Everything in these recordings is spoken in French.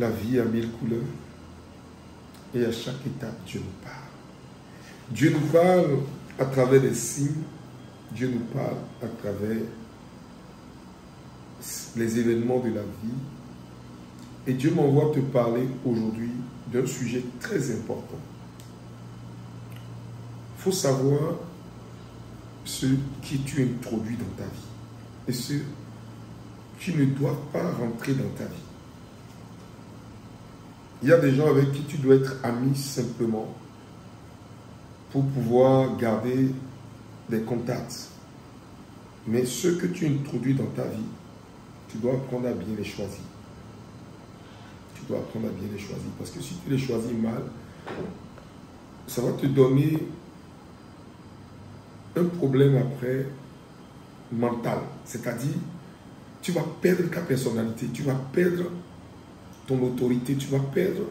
La vie a mille couleurs et à chaque étape, Dieu nous parle. Dieu nous parle à travers les signes, Dieu nous parle à travers les événements de la vie. Et Dieu m'envoie te parler aujourd'hui d'un sujet très important. Il faut savoir ce qui tu introduis dans ta vie et ce qui ne doit pas rentrer dans ta vie. Il y a des gens avec qui tu dois être ami simplement pour pouvoir garder des contacts. Mais ceux que tu introduis dans ta vie, tu dois apprendre à bien les choisir. Tu dois apprendre à bien les choisir. Parce que si tu les choisis mal, ça va te donner un problème après mental. C'est-à-dire, tu vas perdre ta personnalité, tu vas perdre ton autorité, tu vas perdre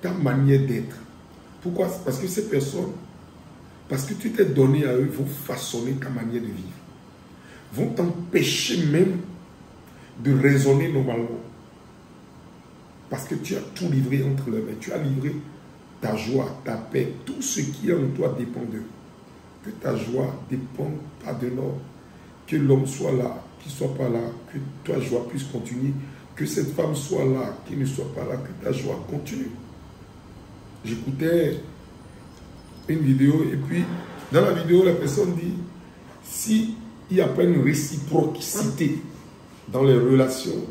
ta manière d'être. Pourquoi? Parce que ces personnes, parce que tu t'es donné à eux, vont façonner ta manière de vivre. Vont t'empêcher même de raisonner normalement. Parce que tu as tout livré entre leurs mains. Tu as livré ta joie, ta paix, tout ce qui est en toi dépend d'eux. Que ta joie ne dépende pas de l'homme. Que l'homme soit là, qu'il ne soit pas là, que ta joie puisse continuer. Que cette femme soit là, qu'il ne soit pas là, que ta joie continue. J'écoutais une vidéo et puis dans la vidéo, la personne dit, si il n'y a pas une réciprocité dans les relations,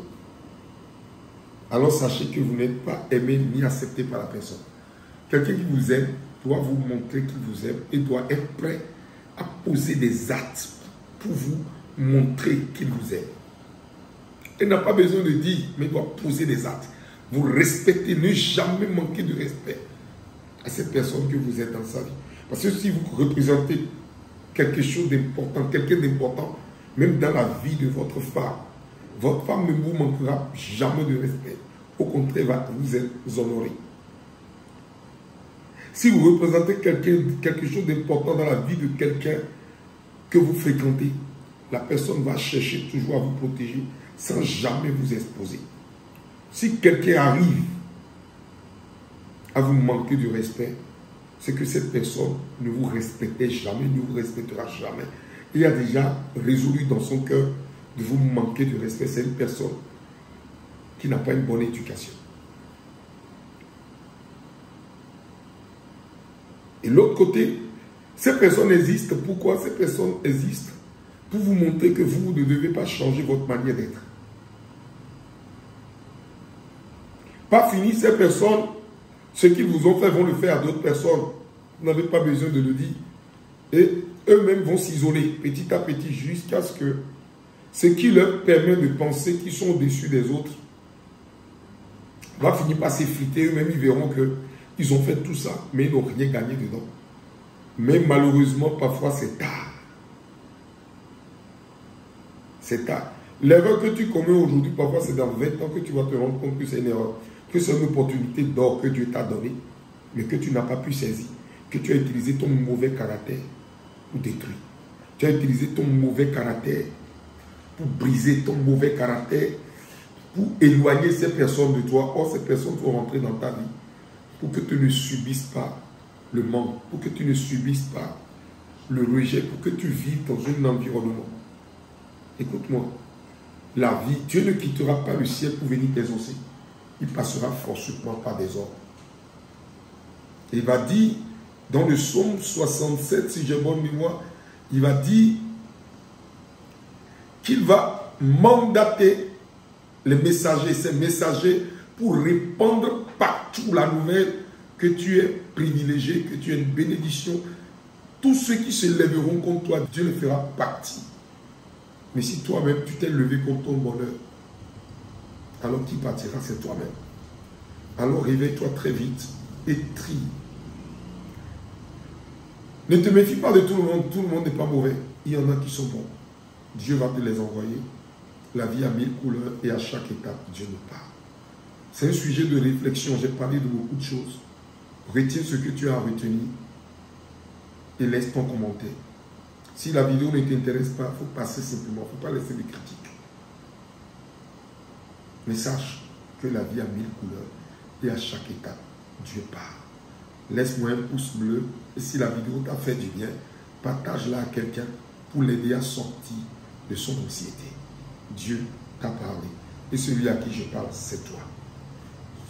alors sachez que vous n'êtes pas aimé ni accepté par la personne. Quelqu'un qui vous aime doit vous montrer qu'il vous aime et doit être prêt à poser des actes pour vous montrer qu'il vous aime. Il n'a pas besoin de dire, mais il doit poser des actes. Vous respectez, ne jamais manquer de respect à cette personne que vous êtes dans sa vie. Parce que si vous représentez quelque chose d'important, quelqu'un d'important, même dans la vie de votre femme ne vous manquera jamais de respect. Au contraire, va vous honorer. Si vous représentez quelque chose d'important dans la vie de quelqu'un que vous fréquentez, la personne va chercher toujours à vous protéger sans jamais vous exposer. Si quelqu'un arrive à vous manquer de respect, c'est que cette personne ne vous respectait jamais, ne vous respectera jamais. Il a déjà résolu dans son cœur de vous manquer de respect. C'est une personne qui n'a pas une bonne éducation. Et l'autre côté, ces personnes existent. Pourquoi ces personnes existent? Pour vous montrer que vous ne devez pas changer votre manière d'être. Pas fini, ces personnes, ce qu'ils vous ont fait, vont le faire à d'autres personnes. Vous n'avez pas besoin de le dire. Et eux-mêmes vont s'isoler petit à petit jusqu'à ce que ce qui leur permet de penser qu'ils sont au-dessus des autres va finir par s'effriter. Eux-mêmes, ils verront qu'ils ont fait tout ça, mais ils n'ont rien gagné dedans. Mais malheureusement, parfois, c'est tard. C'est tard. L'erreur que tu commets aujourd'hui, parfois, c'est dans 20 ans que tu vas te rendre compte que c'est une erreur. Que c'est une opportunité d'or que Dieu t'a donnée, mais que tu n'as pas pu saisir. Que tu as utilisé ton mauvais caractère pour détruire. Tu as utilisé ton mauvais caractère pour briser ton mauvais caractère, pour éloigner ces personnes de toi. Or, ces personnes vont rentrer dans ta vie pour que tu ne subisses pas le manque, pour que tu ne subisses pas le rejet, pour que tu vives dans un environnement. Écoute-moi, la vie, Dieu ne quittera pas le ciel pour venir t'exaucer. Il passera forcément par des hommes. Il va dire, dans le psaume 67, si j'ai bonne mémoire, il va dire qu'il va mandater les messagers, ces messagers, pour répandre partout la nouvelle que tu es privilégié, que tu es une bénédiction. Tous ceux qui se lèveront contre toi, Dieu les fera partie. Mais si toi-même, tu t'es levé contre ton bonheur, alors qui partira, c'est toi-même. Alors réveille-toi très vite et trie. Ne te méfie pas de tout le monde n'est pas mauvais. Il y en a qui sont bons. Dieu va te les envoyer. La vie a 1000 couleurs et à chaque étape, Dieu nous parle. C'est un sujet de réflexion. J'ai parlé de beaucoup de choses. Retiens ce que tu as à retenir et laisse ton commentaire. Si la vidéo ne t'intéresse pas, il faut passer simplement. Il ne faut pas laisser des critiques. Mais sache que la vie a 1000 couleurs et à chaque étape, Dieu parle. Laisse-moi un pouce bleu et si la vidéo t'a fait du bien, partage-la à quelqu'un pour l'aider à sortir de son anxiété. Dieu t'a parlé et celui à qui je parle, c'est toi.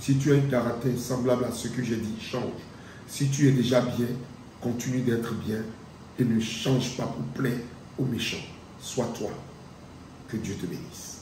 Si tu as un caractère semblable à ce que j'ai dit, change. Si tu es déjà bien, continue d'être bien et ne change pas pour plaire aux méchants. Sois toi. Que Dieu te bénisse.